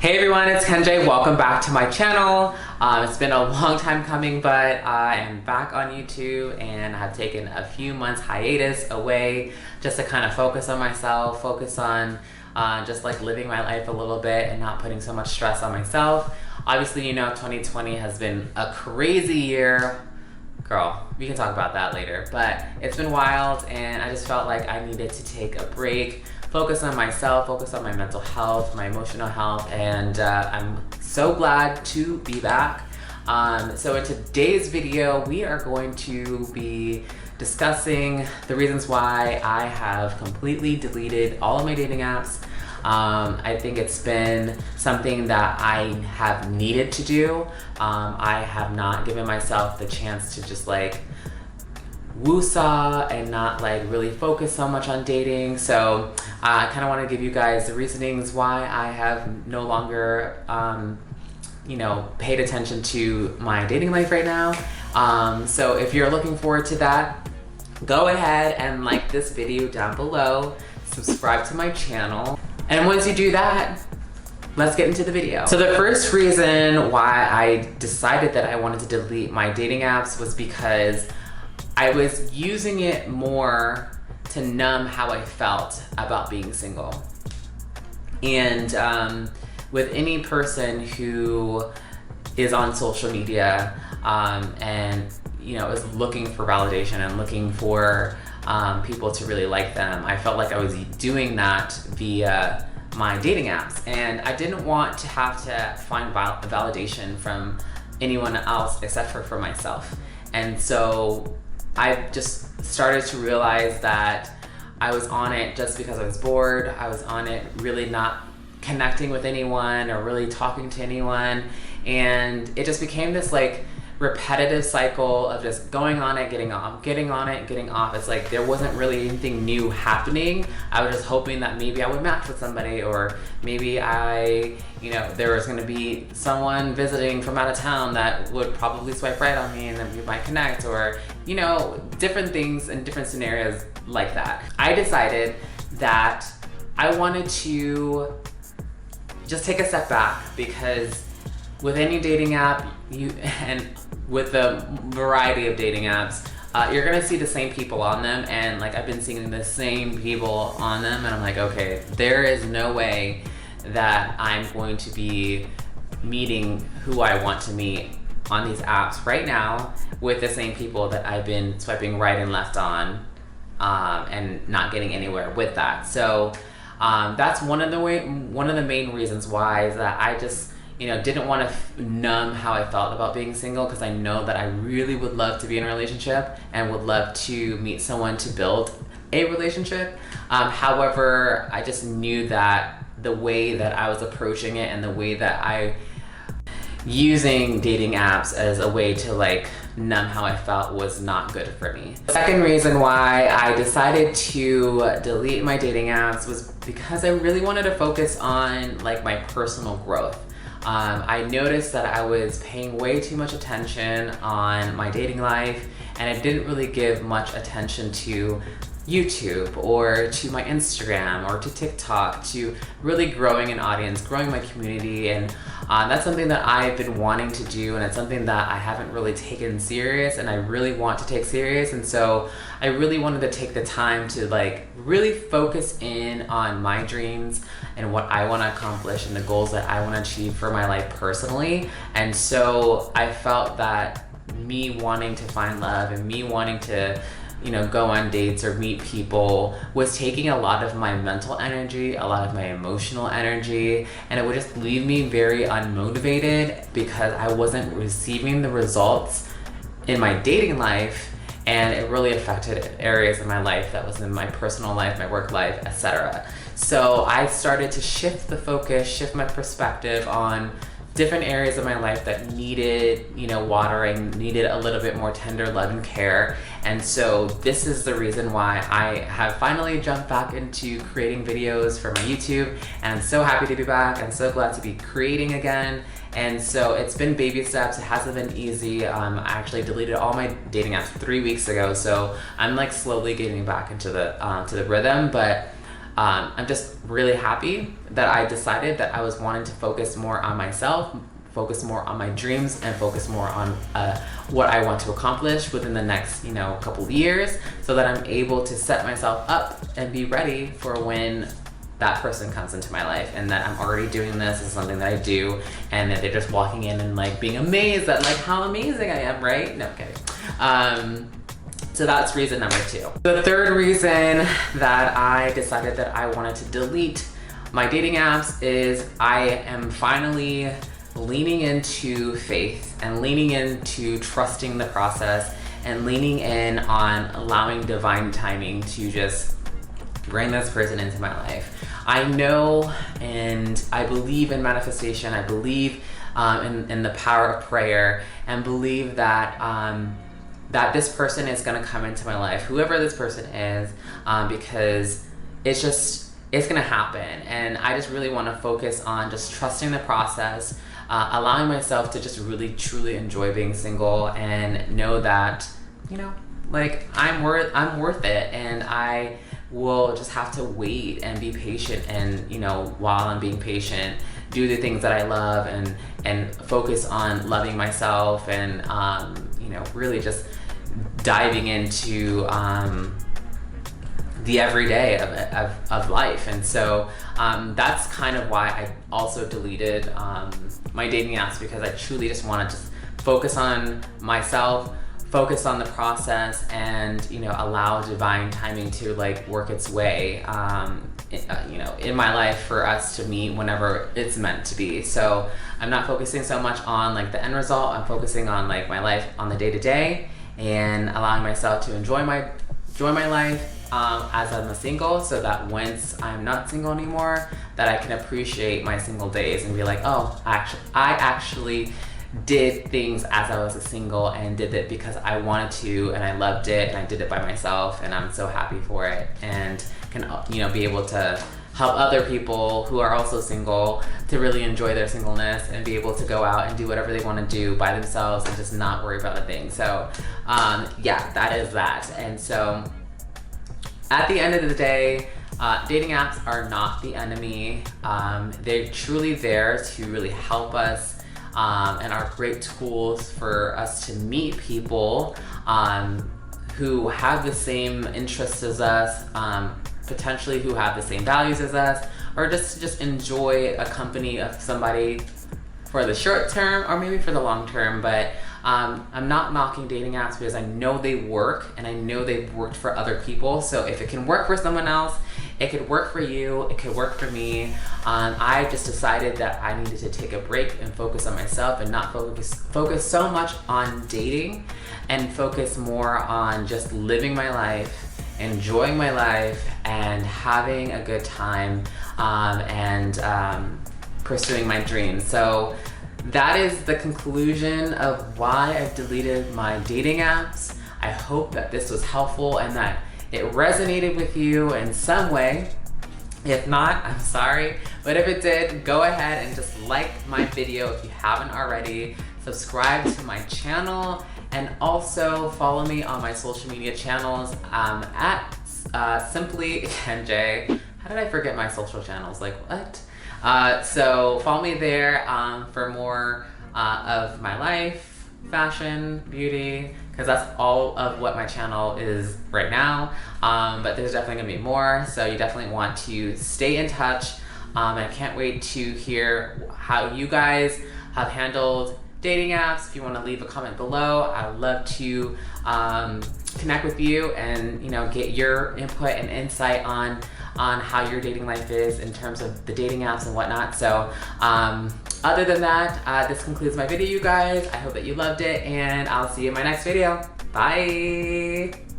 Hey everyone, it's Kenjay. Welcome back to my channel. It's been a long time coming, but I am back on YouTube and have taken a few months hiatus away just to kind of focus on myself, focus on just like living my life a little bit and not putting so much stress on myself. Obviously, you know, 2020 has been a crazy year. Girl, we can talk about that later, but it's been wild and I just felt like I needed to take a break, focus on myself, focus on my mental health, my emotional health, and I'm so glad to be back. So in today's video, we are going to be discussing the reasons why I have completely deleted all of my dating apps. I think it's been something that I have needed to do. I have not given myself the chance to just like woo-saw and not like really focus so much on dating. So I kind of want to give you guys the reasonings why I have no longer you know, paid attention to my dating life right now. So if you're looking forward to that, go ahead and like this video down below, subscribe to my channel, and once you do that, let's get into the video. So the first reason why I decided that I wanted to delete my dating apps was because I was using it more to numb how I felt about being single. And with any person who is on social media and you know is looking for validation and looking for people to really like them, I felt like I was doing that via my dating apps, and I didn't want to have to find validation from anyone else except for myself. And so I just started to realize that I was on it just because I was bored. I was on it really not connecting with anyone or really talking to anyone, and it just became this like repetitive cycle of just going on it, getting off, getting on it, getting off. It's like there wasn't really anything new happening. I was just hoping that maybe I would match with somebody, or maybe you know, there was gonna be someone visiting from out of town that would probably swipe right on me and then we might connect, or, you know, different things and different scenarios like that. I decided that I wanted to just take a step back, because with any dating app, and with the variety of dating apps, you're gonna see the same people on them, and like I've been seeing the same people on them, and I'm like, okay, there is no way that I'm going to be meeting who I want to meet on these apps right now with the same people that I've been swiping right and left on, and not getting anywhere with that. So that's one of the main reasons why, is that I just, you know, didn't want to numb how I felt about being single, because I know that I really would love to be in a relationship and would love to meet someone to build a relationship. However, I just knew that the way that I was approaching it and the way that I using dating apps as a way to like numb how I felt was not good for me. The second reason why I decided to delete my dating apps was because I really wanted to focus on like my personal growth. I noticed that I was paying way too much attention on my dating life, and I didn't really give much attention to YouTube or to my Instagram or to TikTok, to really growing an audience, growing my community. And that's something that I've been wanting to do, and it's something that I haven't really taken serious and I really want to take serious. And so I really wanted to take the time to like really focus in on my dreams and what I want to accomplish and the goals that I want to achieve for my life personally. And so I felt that me wanting to find love and me wanting to, you know, go on dates or meet people was taking a lot of my mental energy, a lot of my emotional energy, and it would just leave me very unmotivated because I wasn't receiving the results in my dating life, and it really affected areas of my life that was in my personal life, my work life, etc. So I started to shift the focus, shift my perspective on different areas of my life that needed, you know, watering, needed a little bit more tender love and care. And so this is the reason why I have finally jumped back into creating videos for my YouTube, and I'm so happy to be back. I'm so glad to be creating again. And so it's been baby steps. It hasn't been easy. I actually deleted all my dating apps 3 weeks ago, so I'm like slowly getting back into the to the rhythm. But I'm just really happy that I decided that I was wanting to focus more on myself, focus more on my dreams, and focus more on what I want to accomplish within the next, couple of years, so that I'm able to set myself up and be ready for when that person comes into my life, and that I'm already doing this is something that I do, and that they're just walking in and like being amazed at like how amazing I am, right? No, kidding. So that's reason number 2. The third reason that I decided that I wanted to delete my dating apps is I am finally leaning into faith and leaning into trusting the process and leaning in on allowing divine timing to just bring this person into my life. I know and I believe in manifestation. I believe in the power of prayer, and believe that that this person is going to come into my life, whoever this person is, because it's going to happen. And I just really want to focus on just trusting the process, allowing myself to just really truly enjoy being single, and know that, like I'm worth it, and I will just have to wait and be patient, and while I'm being patient, do the things that I love, and focus on loving myself, and really just diving into the everyday of life. And so that's kind of why I also deleted my dating apps, because I truly just want to just focus on myself, focus on the process, and allow divine timing to like work its way in my life for us to meet whenever it's meant to be. So I'm not focusing so much on like the end result. I'm focusing on like my life on the day-to-day, and allowing myself to enjoy my life as I'm a single, so that once I'm not single anymore, that I can appreciate my single days and be like, oh, I actually did things as I was a single, and did it because I wanted to, and I loved it, and I did it by myself, and I'm so happy for it, and can be able to help other people who are also single to really enjoy their singleness, and be able to go out and do whatever they want to do by themselves, and just not worry about a thing. So yeah, that is that. And so at the end of the day, dating apps are not the enemy. They're truly there to really help us, and are great tools for us to meet people who have the same interests as us, potentially who have the same values as us, or just enjoy a company of somebody for the short term, or maybe for the long term. But I'm not knocking dating apps, because I know they work, and I know they've worked for other people. So if it can work for someone else, it could work for you, it could work for me. I just decided that I needed to take a break and focus on myself, and not focus so much on dating, and focus more on just living my life, enjoying my life, and having a good time, and pursuing my dreams. So that is the conclusion of why I've deleted my dating apps. I hope that this was helpful, and that it resonated with you in some way. If not, I'm sorry. But if it did, go ahead and just like my video if you haven't already. Subscribe to my channel, and also follow me on my social media channels at simply Kenjay. How did I forget my social channels? Like what? So follow me there for more of my life, fashion, beauty, because that's all of what my channel is right now. But there's definitely gonna be more, so you definitely want to stay in touch. I can't wait to hear how you guys have handled dating apps. If you want to leave a comment below, I'd love to connect with you, and get your input and insight on how your dating life is in terms of the dating apps and whatnot. So other than that, this concludes my video, you guys. I hope that you loved it, and I'll see you in my next video. Bye.